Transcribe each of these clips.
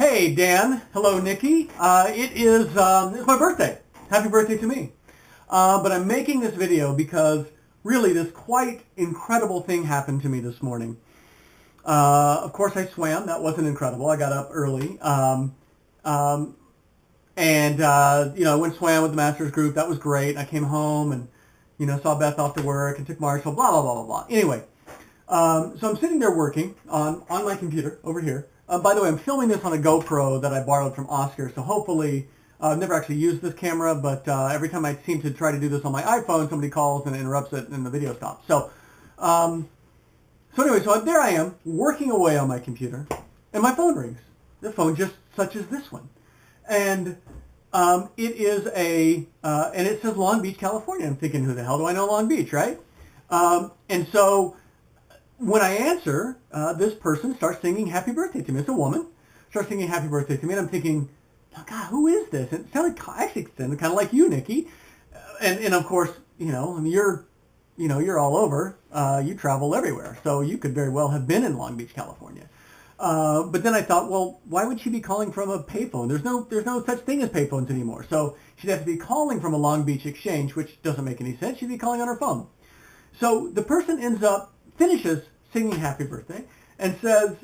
Hey, Dan. Hello, Nikki. It's my birthday. Happy birthday to me. But I'm making this video because really this quite incredible thing happened to me this morning. Of course, I swam. That wasn't incredible. I got up early. I went and swam with the master's group. That was great. I came home and, saw Beth off to work and took Marshall, blah, blah, blah, blah, blah. Anyway, so I'm sitting there working on my computer over here. By the way, I'm filming this on a GoPro that I borrowed from Oscar, so hopefully I've never actually used this camera, but every time I seem to try to do this on my iPhone, somebody calls and interrupts it and the video stops. So there I am working away on my computer and my phone rings. The phone just such as this one. And and it says Long Beach, California. I'm thinking, who the hell do I know Long Beach, right? And so when I answer, this person starts singing happy birthday to me. It's a woman. Starts singing happy birthday to me, and I'm thinking, oh, God, who is this? And it sounded kind of like you, Nikki. And of course, you're all over. You travel everywhere, so you could very well have been in Long Beach, California. But then I thought, well, why would she be calling from a payphone? There's no such thing as payphones anymore. So she'd have to be calling from a Long Beach exchange, which doesn't make any sense. She'd be calling on her phone. So the person finishes singing happy birthday and says,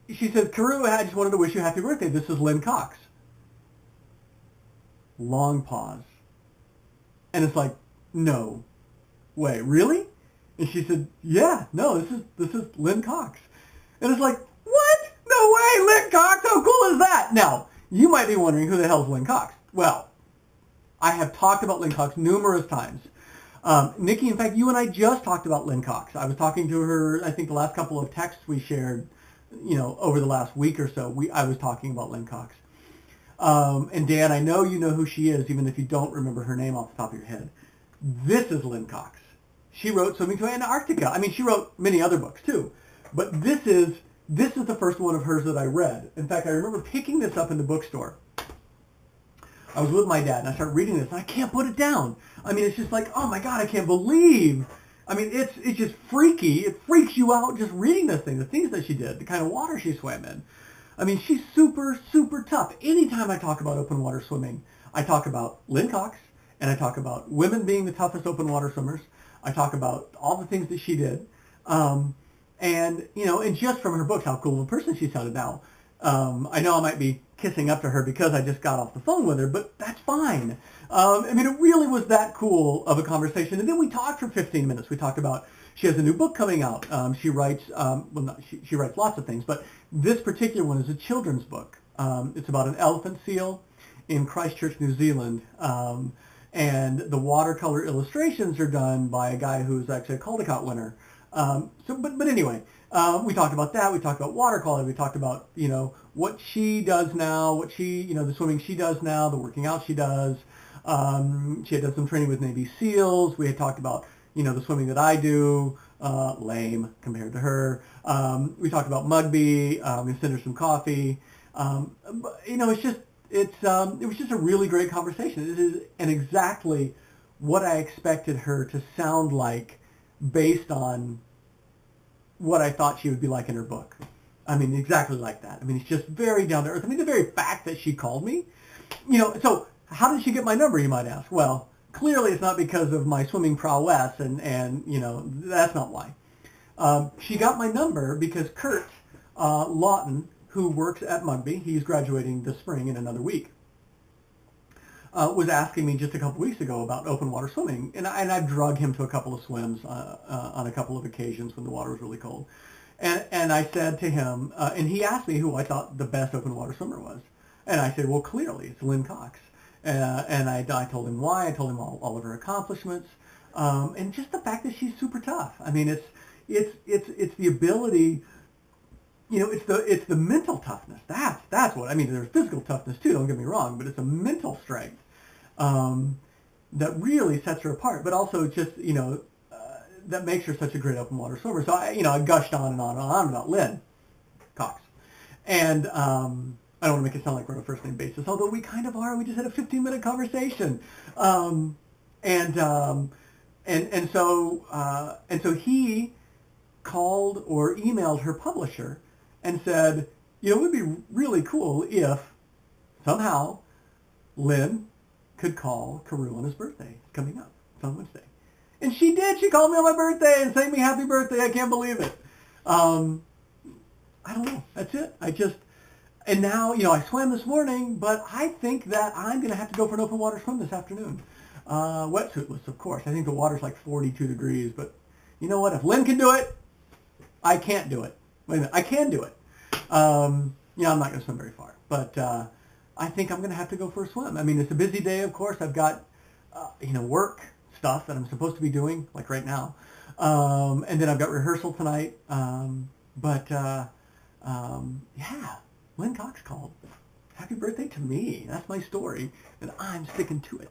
she says, Carew, I just wanted to wish you happy birthday. This is Lynn Cox. Long pause. And it's like, no way, really? And she said, yeah, no, this is Lynn Cox. And it's like, what? No way, Lynn Cox, how cool is that? Now, you might be wondering, who the hell is Lynn Cox? Well, I have talked about Lynn Cox numerous times. Nikki, in fact, you and I just talked about Lynn Cox. I was talking to her, I think the last couple of texts we shared, over the last week or so, I was talking about Lynn Cox. And Dan, I know you know who she is, even if you don't remember her name off the top of your head. This is Lynn Cox. She wrote Swimming to Antarctica. I mean, she wrote many other books too. But this is the first one of hers that I read. In fact, I remember picking this up in the bookstore. I was with my dad, and I started reading this, and I can't put it down. I mean, it's just like, oh my God, I can't believe. I mean, it's just freaky. It freaks you out just reading this thing, the things that she did, the kind of water she swam in. I mean, she's super, super tough. Anytime I talk about open water swimming, I talk about Lynn Cox, and I talk about women being the toughest open water swimmers. I talk about all the things that she did. And just from her books, how cool of a person she sounded now. I know I might be kissing up to her because I just got off the phone with her, but that's fine. I mean, it really was that cool of a conversation. And then we talked for 15 minutes. We talked about, she has a new book coming out. She writes, she writes lots of things, but this particular one is a children's book. It's about an elephant seal in Christchurch, New Zealand. And the watercolor illustrations are done by a guy who's actually a Caldecott winner. But anyway, we talked about that. We talked about watercolor. We talked about, what she does now, the swimming she does now, the working out she does. She had done some training with Navy SEALs. We had talked about, the swimming that I do, lame compared to her. We talked about Mugby. We sent her some coffee. It was just a really great conversation. It is exactly what I expected her to sound like based on what I thought she would be like in her book. I mean, exactly like that. I mean, it's just very down to earth. I mean, the very fact that she called me, so how did she get my number, you might ask? Well, clearly it's not because of my swimming prowess and that's not why. She got my number because Kurt Lawton, who works at Mugby, he's graduating this spring in another week, was asking me just a couple weeks ago about open water swimming. And I've drugged him to a couple of swims on a couple of occasions when the water was really cold. And I said to him, and he asked me who I thought the best open water swimmer was. And I said, well, clearly it's Lynn Cox. And I told him why. I told him all of her accomplishments. And just the fact that she's super tough. I mean, it's the ability, it's the mental toughness. That's what I mean. There's physical toughness too. Don't get me wrong, but it's a mental strength that really sets her apart. But also just that makes her such a great open water swimmer. So I gushed on and on and on about Lynn Cox, and I don't want to make it sound like we're on a first name basis, although we kind of are. We just had a 15-minute conversation, and so he called or emailed her publisher and said, you know, it would be really cool if somehow Lynn could call Carew on his birthday. It's coming up. It's on Wednesday. And she did. She called me on my birthday and sang me happy birthday. I can't believe it. I don't know. That's it. And now, you know, I swam this morning, but I think that I'm going to have to go for an open water swim this afternoon. Wetsuitless, of course. I think the water's like 42 degrees, but you know what? If Lynn can do it, I can't do it. Wait a minute. I can do it. Yeah, I'm not going to swim very far, but I think I'm going to have to go for a swim. I mean, it's a busy day, of course. I've got, you know, work stuff that I'm supposed to be doing, like right now. And then I've got rehearsal tonight. Yeah, Lynn Cox called. Happy birthday to me. That's my story, and I'm sticking to it.